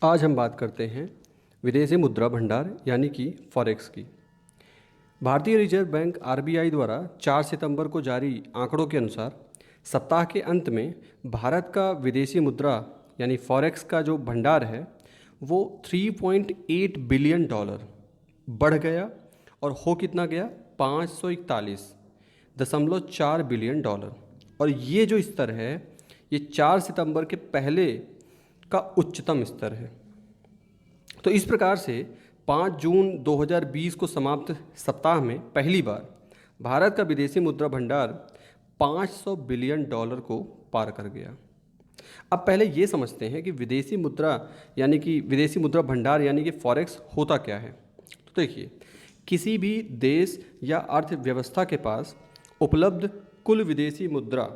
आज हम बात करते हैं विदेशी मुद्रा भंडार यानी कि फॉरेक्स की। भारतीय रिजर्व बैंक आरबीआई द्वारा 4 सितंबर को जारी आंकड़ों के अनुसार सप्ताह के अंत में भारत का विदेशी मुद्रा यानी फॉरेक्स का जो भंडार है वो 3.8 बिलियन डॉलर बढ़ गया और हो कितना गया 541.4 बिलियन डॉलर। और ये जो स्तर है ये 4 सितंबर के पहले का उच्चतम स्तर है। तो इस प्रकार से 5 जून 2020 को समाप्त सप्ताह में पहली बार भारत का विदेशी मुद्रा भंडार 500 बिलियन डॉलर को पार कर गया। अब पहले ये समझते हैं कि विदेशी मुद्रा भंडार यानी कि फॉरेक्स होता क्या है। तो देखिए, किसी भी देश या अर्थव्यवस्था के पास उपलब्ध कुल विदेशी मुद्रा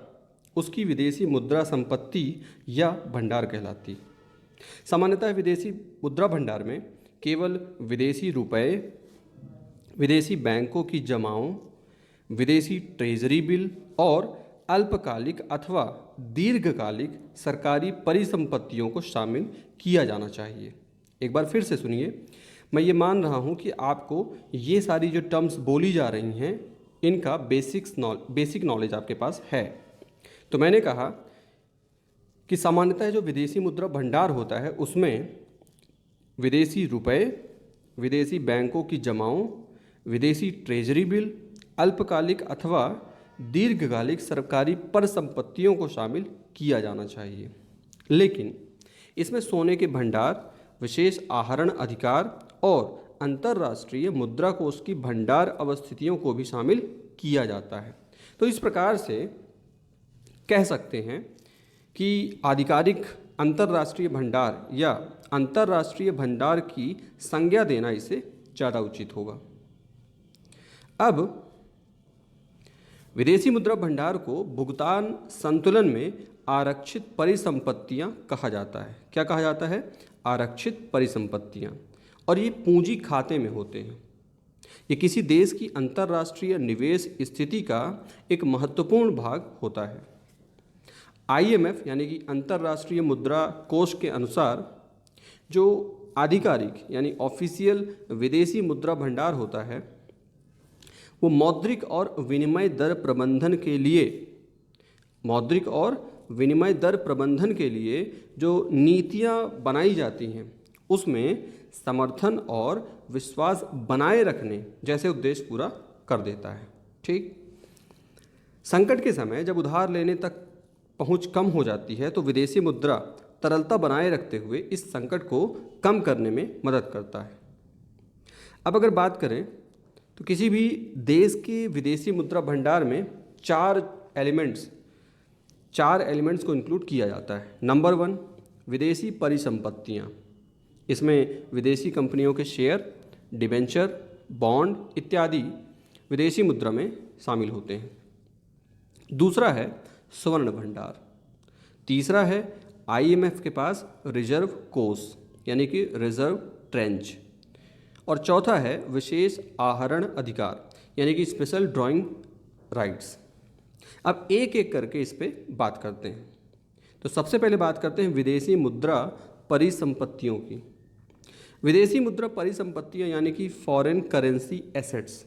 उसकी विदेशी मुद्रा संपत्ति या भंडार कहलाती। सामान्यतः विदेशी मुद्रा भंडार में केवल विदेशी रुपए, विदेशी बैंकों की जमाओं, विदेशी ट्रेजरी बिल और अल्पकालिक अथवा दीर्घकालिक सरकारी परिसंपत्तियों को शामिल किया जाना चाहिए। एक बार फिर से सुनिए, मैं ये मान रहा हूँ कि आपको ये सारी जो टर्म्स बोली जा रही हैं इनका बेसिक नॉलेज आपके पास है। तो मैंने कहा कि सामान्यतः जो विदेशी मुद्रा भंडार होता है उसमें विदेशी रुपए, विदेशी बैंकों की जमाओं, विदेशी ट्रेजरी बिल, अल्पकालिक अथवा दीर्घकालिक सरकारी परिसंपत्तियों को शामिल किया जाना चाहिए। लेकिन इसमें सोने के भंडार, विशेष आहरण अधिकार और अंतर्राष्ट्रीय मुद्रा कोष की भंडार अवस्थितियों को भी शामिल किया जाता है। तो इस प्रकार से कह सकते हैं कि आधिकारिक अंतर्राष्ट्रीय भंडार या अंतर्राष्ट्रीय भंडार की संज्ञा देना इसे ज़्यादा उचित होगा। अब विदेशी मुद्रा भंडार को भुगतान संतुलन में आरक्षित परिसंपत्तियां कहा जाता है। क्या कहा जाता है? आरक्षित परिसंपत्तियां। और ये पूंजी खाते में होते हैं। ये किसी देश की अंतर्राष्ट्रीय निवेश स्थिति का एक महत्वपूर्ण भाग होता है। IMF यानी कि अंतर्राष्ट्रीय मुद्रा कोष के अनुसार जो आधिकारिक यानी ऑफिशियल विदेशी मुद्रा भंडार होता है वो मौद्रिक और विनिमय दर प्रबंधन के लिए जो नीतियां बनाई जाती हैं उसमें समर्थन और विश्वास बनाए रखने जैसे उद्देश्य पूरा कर देता है। ठीक, संकट के समय जब उधार लेने तक पहुंच कम हो जाती है तो विदेशी मुद्रा तरलता बनाए रखते हुए इस संकट को कम करने में मदद करता है। अब अगर बात करें तो किसी भी देश के विदेशी मुद्रा भंडार में चार एलिमेंट्स को इंक्लूड किया जाता है। नंबर 1, विदेशी परिसंपत्तियां। इसमें विदेशी कंपनियों के शेयर, डिबेंचर, बॉन्ड इत्यादि विदेशी मुद्रा में शामिल होते हैं। दूसरा है स्वर्ण भंडार। तीसरा है IMF के पास रिजर्व कोष यानी कि रिजर्व ट्रेंच। और चौथा है विशेष आहरण अधिकार यानी कि स्पेशल ड्रॉइंग राइट्स। अब एक एक करके इस पे बात करते हैं। तो सबसे पहले बात करते हैं विदेशी मुद्रा परिसंपत्तियों की। विदेशी मुद्रा परिसंपत्तियां यानी कि फॉरेन करेंसी एसेट्स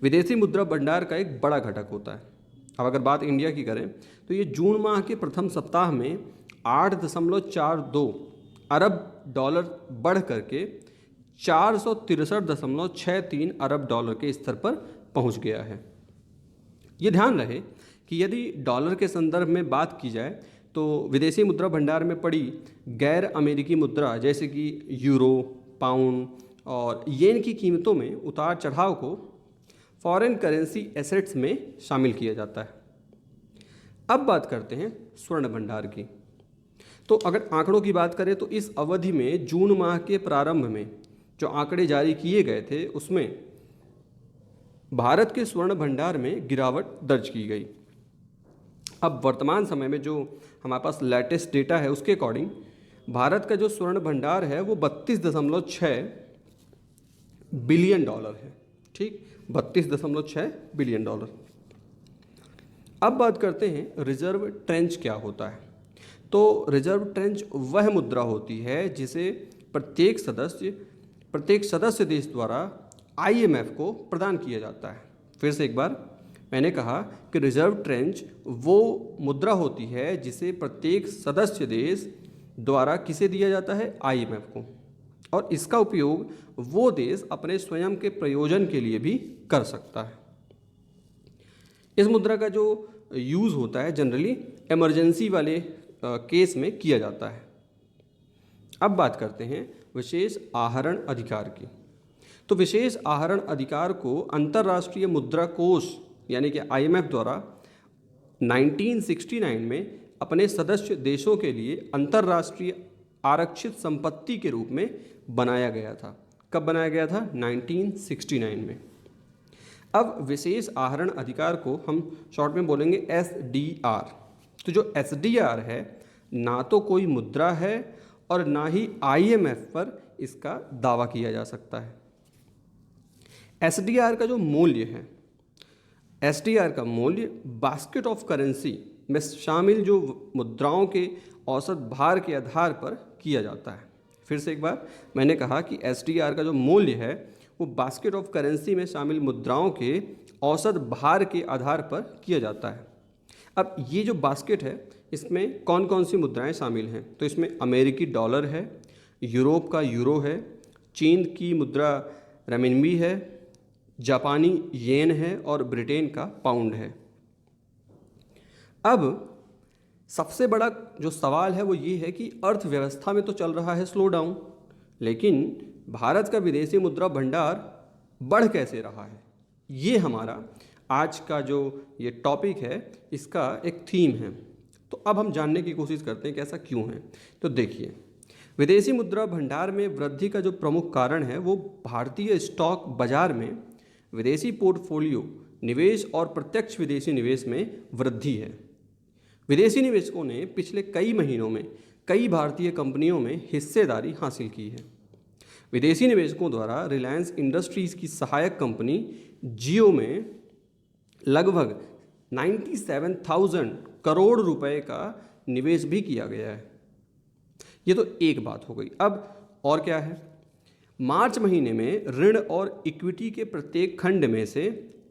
विदेशी मुद्रा भंडार का एक बड़ा घटक होता है। अब अगर बात इंडिया की करें तो ये जून माह के प्रथम सप्ताह में 8.42 अरब डॉलर बढ़ करके 463.63 अरब डॉलर के स्तर पर पहुंच गया है। ये ध्यान रहे कि यदि डॉलर के संदर्भ में बात की जाए तो विदेशी मुद्रा भंडार में पड़ी गैर अमेरिकी मुद्रा जैसे कि यूरो, पाउंड और येन की कीमतों में उतार चढ़ाव को फॉरेन करेंसी एसेट्स में शामिल किया जाता है। अब बात करते हैं स्वर्ण भंडार की। तो अगर आंकड़ों की बात करें तो इस अवधि में जून माह के प्रारंभ में जो आंकड़े जारी किए गए थे उसमें भारत के स्वर्ण भंडार में गिरावट दर्ज की गई। अब वर्तमान समय में जो हमारे पास लेटेस्ट डेटा है उसके अकॉर्डिंग भारत का जो स्वर्ण भंडार है वो 32.6 बिलियन डॉलर है। ठीक, 32.6 बिलियन डॉलर। अब बात करते हैं रिजर्व ट्रेंच क्या होता है। तो रिजर्व ट्रेंच वह मुद्रा होती है जिसे प्रत्येक सदस्य देश द्वारा आईएमएफ को प्रदान किया जाता है। फिर से एक बार मैंने कहा कि रिजर्व ट्रेंच वो मुद्रा होती है जिसे प्रत्येक सदस्य देश द्वारा किसे दिया जाता है, आईएमएफ को, और इसका उपयोग वो देश अपने स्वयं के प्रयोजन के लिए भी कर सकता है। इस मुद्रा का जो यूज़ होता है जनरली इमरजेंसी वाले केस में किया जाता है। अब बात करते हैं विशेष आहरण अधिकार की। तो विशेष आहरण अधिकार को अंतर्राष्ट्रीय मुद्रा कोष यानी कि आईएमएफ द्वारा 1969 में अपने सदस्य देशों के लिए अंतर्राष्ट्रीय आरक्षित संपत्ति के रूप में बनाया गया था। कब बनाया गया था? 1969 में। अब विशेष आहरण अधिकार को हम शॉर्ट में बोलेंगे एसडीआर। तो जो एसडीआर है ना तो कोई मुद्रा है और ना ही आईएमएफ पर इसका दावा किया जा सकता है। एसडीआर का जो मूल्य है, एसडीआर का मूल्य बास्केट ऑफ करेंसी में शामिल जो मुद्राओं के औसत भार के आधार पर किया जाता है। फिर से एक बार मैंने कहा कि एसडीआर का जो मूल्य है वो बास्केट ऑफ करेंसी में शामिल मुद्राओं के औसत भार के आधार पर किया जाता है। अब ये जो बास्केट है इसमें कौन कौन सी मुद्राएं शामिल हैं? तो इसमें अमेरिकी डॉलर है, यूरोप का यूरो है, चीन की मुद्रा रेमिनबी है, जापानी येन है और ब्रिटेन का पाउंड है। अब सबसे बड़ा जो सवाल है वो ये है कि अर्थव्यवस्था में तो चल रहा है स्लो डाउन, लेकिन भारत का विदेशी मुद्रा भंडार बढ़ कैसे रहा है? ये हमारा आज का जो ये टॉपिक है इसका एक थीम है। तो अब हम जानने की कोशिश करते हैं कि ऐसा क्यों है। तो देखिए, विदेशी मुद्रा भंडार में वृद्धि का जो प्रमुख कारण है वो भारतीय स्टॉक बाजार में विदेशी पोर्टफोलियो निवेश और प्रत्यक्ष विदेशी निवेश में वृद्धि है। विदेशी निवेशकों ने पिछले कई महीनों में कई भारतीय कंपनियों में हिस्सेदारी हासिल की है। विदेशी निवेशकों द्वारा रिलायंस इंडस्ट्रीज़ की सहायक कंपनी जियो में लगभग 97,000 करोड़ रुपए का निवेश भी किया गया है। ये तो एक बात हो गई। अब और क्या है? मार्च महीने में ऋण और इक्विटी के प्रत्येक खंड में से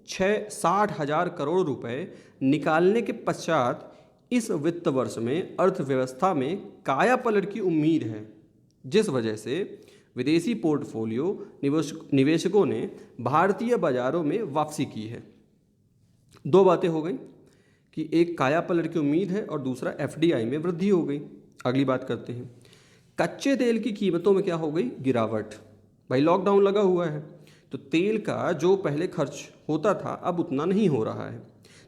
60,000 करोड़ रुपए निकालने के पश्चात इस वित्त वर्ष में अर्थव्यवस्था में कायापलट की उम्मीद है, जिस वजह से विदेशी पोर्टफोलियो निवेशकों ने भारतीय बाजारों में वापसी की है। दो बातें हो गई कि एक कायापलट की उम्मीद है और दूसरा एफडीआई में वृद्धि हो गई। अगली बात करते हैं, कच्चे तेल की कीमतों में क्या हो गई? गिरावट। भाई लॉकडाउन लगा हुआ है तो तेल का जो पहले खर्च होता था अब उतना नहीं हो रहा है,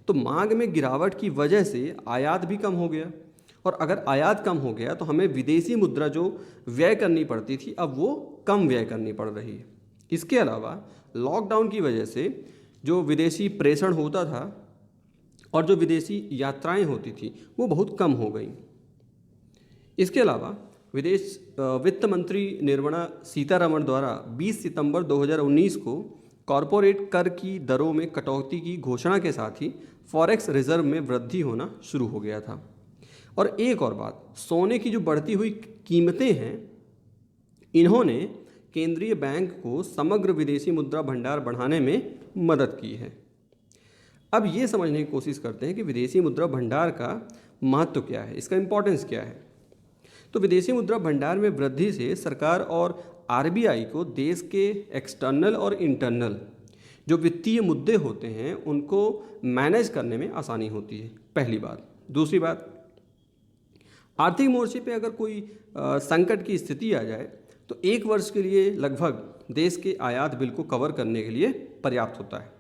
तो मांग में गिरावट की वजह से आयात भी कम हो गया, और अगर आयात कम हो गया तो हमें विदेशी मुद्रा जो व्यय करनी पड़ती थी अब वो कम व्यय करनी पड़ रही है। इसके अलावा लॉकडाउन की वजह से जो विदेशी प्रेषण होता था और जो विदेशी यात्राएं होती थी वो बहुत कम हो गई। इसके अलावा वित्त मंत्री निर्मला सीतारमण द्वारा 20 सितंबर 2019 को कॉरपोरेट कर की दरों में कटौती की घोषणा के साथ ही फॉरेक्स रिजर्व में वृद्धि होना शुरू हो गया था। और एक और बात, सोने की जो बढ़ती हुई कीमतें हैं इन्होंने केंद्रीय बैंक को समग्र विदेशी मुद्रा भंडार बढ़ाने में मदद की है। अब ये समझने की कोशिश करते हैं कि विदेशी मुद्रा भंडार का महत्व क्या है, इसका इम्पोर्टेंस क्या है। तो विदेशी मुद्रा भंडार में वृद्धि से सरकार और आरबीआई को देश के एक्सटर्नल और इंटरनल जो वित्तीय मुद्दे होते हैं उनको मैनेज करने में आसानी होती है, पहली बात। दूसरी बात, आर्थिक मोर्चे पे अगर कोई संकट की स्थिति आ जाए तो एक वर्ष के लिए लगभग देश के आयात बिल को कवर करने के लिए पर्याप्त होता है।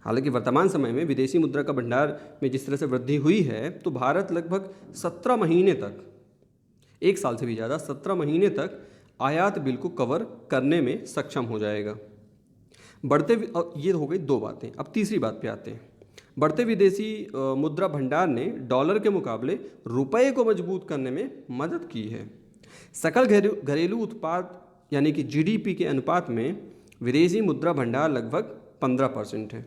हालांकि वर्तमान समय में विदेशी मुद्रा का भंडार में जिस तरह से वृद्धि हुई है तो भारत लगभग 17 महीने तक, एक साल से भी ज़्यादा 17 महीने तक आयात बिल को कवर करने में सक्षम हो जाएगा। ये हो गई दो बातें। अब तीसरी बात पे आते हैं। बढ़ते विदेशी मुद्रा भंडार ने डॉलर के मुकाबले रुपए को मजबूत करने में मदद की है। सकल घरेलू उत्पाद यानी कि जीडीपी के अनुपात में विदेशी मुद्रा भंडार लगभग 15% है।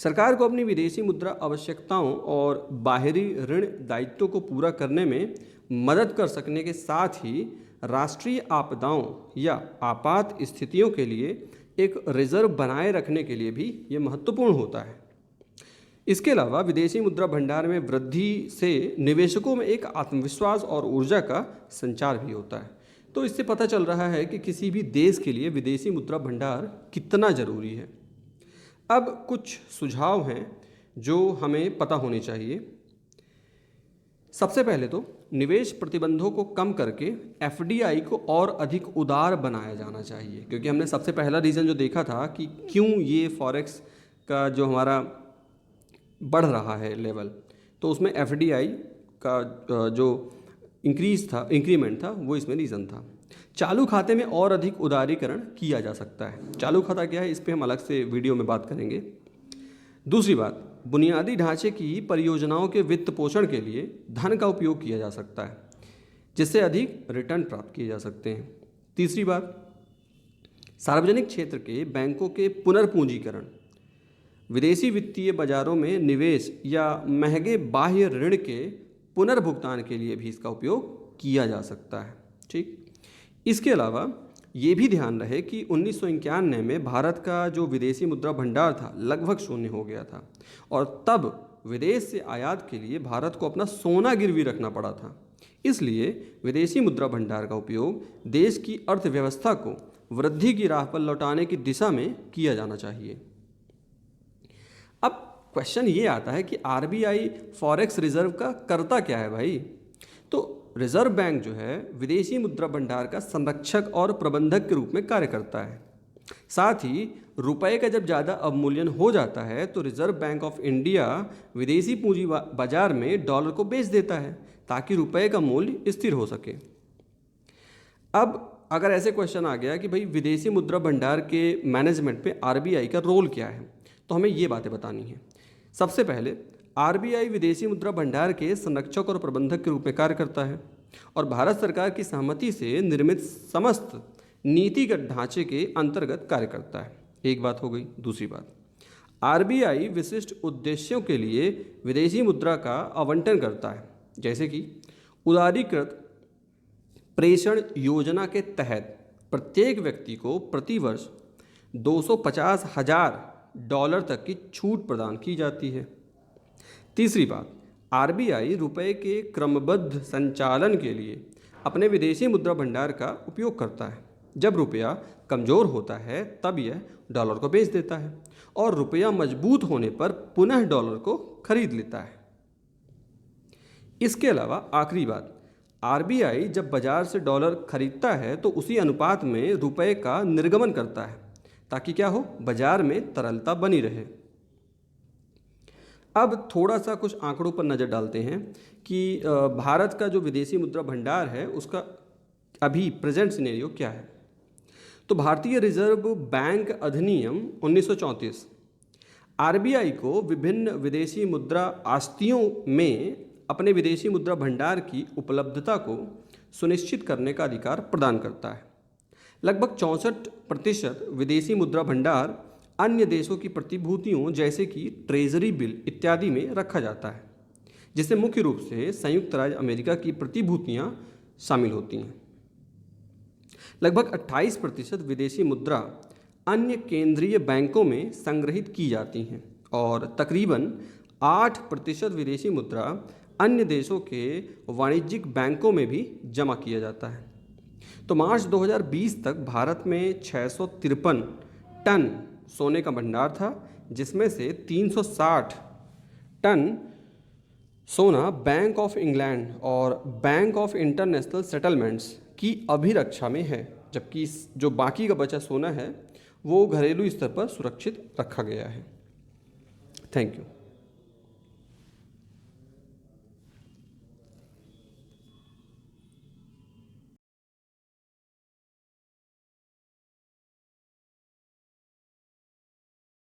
सरकार को अपनी विदेशी मुद्रा आवश्यकताओं और बाहरी ऋण दायित्वों को पूरा करने में मदद कर सकने के साथ ही राष्ट्रीय आपदाओं या आपात स्थितियों के लिए एक रिजर्व बनाए रखने के लिए भी ये महत्वपूर्ण होता है। इसके अलावा विदेशी मुद्रा भंडार में वृद्धि से निवेशकों में एक आत्मविश्वास और ऊर्जा का संचार भी होता है। तो इससे पता चल रहा है कि किसी भी देश के लिए विदेशी मुद्रा भंडार कितना ज़रूरी है। अब कुछ सुझाव हैं जो हमें पता होने चाहिए। सबसे पहले तो निवेश प्रतिबंधों को कम करके एफडीआई को और अधिक उदार बनाया जाना चाहिए, क्योंकि हमने सबसे पहला रीज़न जो देखा था कि क्यों ये फॉरेक्स का जो हमारा बढ़ रहा है लेवल, तो उसमें एफडीआई का जो इंक्रीमेंट था वो इसमें रीज़न था। चालू खाते में और अधिक उदारीकरण किया जा सकता है। चालू खाता क्या है, इस पे हम अलग से वीडियो में बात करेंगे। दूसरी बात, बुनियादी ढांचे की परियोजनाओं के वित्त पोषण के लिए धन का उपयोग किया जा सकता है, जिससे अधिक रिटर्न प्राप्त किए जा सकते हैं। तीसरी बात, सार्वजनिक क्षेत्र के बैंकों के पुनर्पूंजीकरण, विदेशी वित्तीय बाजारों में निवेश या महंगे बाह्य ऋण के पुनर्भुगतान के लिए भी इसका उपयोग किया जा सकता है। ठीक, इसके अलावा ये भी ध्यान रहे कि 1991 में भारत का जो विदेशी मुद्रा भंडार था लगभग शून्य हो गया था, और तब विदेश से आयात के लिए भारत को अपना सोना गिरवी रखना पड़ा था। इसलिए विदेशी मुद्रा भंडार का उपयोग देश की अर्थव्यवस्था को वृद्धि की राह पर लौटाने की दिशा में किया जाना चाहिए। अब क्वेश्चन ये आता है कि आरबीआई फॉरेक्स रिजर्व का करता क्या है भाई? तो रिजर्व बैंक जो है विदेशी मुद्रा भंडार का संरक्षक और प्रबंधक के रूप में कार्य करता है। साथ ही रुपए का जब ज़्यादा अवमूल्यन हो जाता है तो रिजर्व बैंक ऑफ इंडिया विदेशी पूंजी बाजार में डॉलर को बेच देता है ताकि रुपए का मूल्य स्थिर हो सके। अब अगर ऐसे क्वेश्चन आ गया कि भाई विदेशी मुद्रा भंडार के मैनेजमेंट पे आरबीआई का रोल क्या है, तो हमें ये बातें बतानी है। सबसे पहले, आरबीआई विदेशी मुद्रा भंडार के संरक्षक और प्रबंधक के रूप में कार्य करता है और भारत सरकार की सहमति से निर्मित समस्त नीतिगत ढांचे के अंतर्गत कार्य करता है। एक बात हो गई। दूसरी बात, आरबीआई विशिष्ट उद्देश्यों के लिए विदेशी मुद्रा का आवंटन करता है, जैसे कि उदारीकृत प्रेषण योजना के तहत प्रत्येक व्यक्ति को प्रतिवर्ष $250,000 तक की छूट प्रदान की जाती है। तीसरी बात, आरबीआई रुपए के क्रमबद्ध संचालन के लिए अपने विदेशी मुद्रा भंडार का उपयोग करता है। जब रुपया कमज़ोर होता है तब यह डॉलर को बेच देता है और रुपया मजबूत होने पर पुनः डॉलर को खरीद लेता है। इसके अलावा आखिरी बात, आरबीआई जब बाजार से डॉलर खरीदता है तो उसी अनुपात में रुपए का निर्गमन करता है ताकि क्या हो, बाजार में तरलता बनी रहे। अब थोड़ा सा कुछ आंकड़ों पर नज़र डालते हैं कि भारत का जो विदेशी मुद्रा भंडार है उसका अभी प्रेजेंट सिनेरियो क्या है। तो भारतीय रिजर्व बैंक अधिनियम 1934 आरबीआई को विभिन्न विदेशी मुद्रा आस्तियों में अपने विदेशी मुद्रा भंडार की उपलब्धता को सुनिश्चित करने का अधिकार प्रदान करता है। लगभग 64% विदेशी मुद्रा भंडार अन्य देशों की प्रतिभूतियों जैसे कि ट्रेजरी बिल इत्यादि में रखा जाता है, जिसमें मुख्य रूप से संयुक्त राज्य अमेरिका की प्रतिभूतियां शामिल होती हैं। लगभग 28% विदेशी मुद्रा अन्य केंद्रीय बैंकों में संग्रहित की जाती हैं और तकरीबन 8% विदेशी मुद्रा अन्य देशों के वाणिज्यिक बैंकों में भी जमा किया जाता है। तो मार्च 2020 तक भारत में 653 टन सोने का भंडार था, जिसमें से 360 टन सोना बैंक ऑफ इंग्लैंड और बैंक ऑफ इंटरनेशनल सेटलमेंट्स की अभिरक्षा में है, जबकि जो बाकी का बचा सोना है वो घरेलू स्तर पर सुरक्षित रखा गया है। Thank you.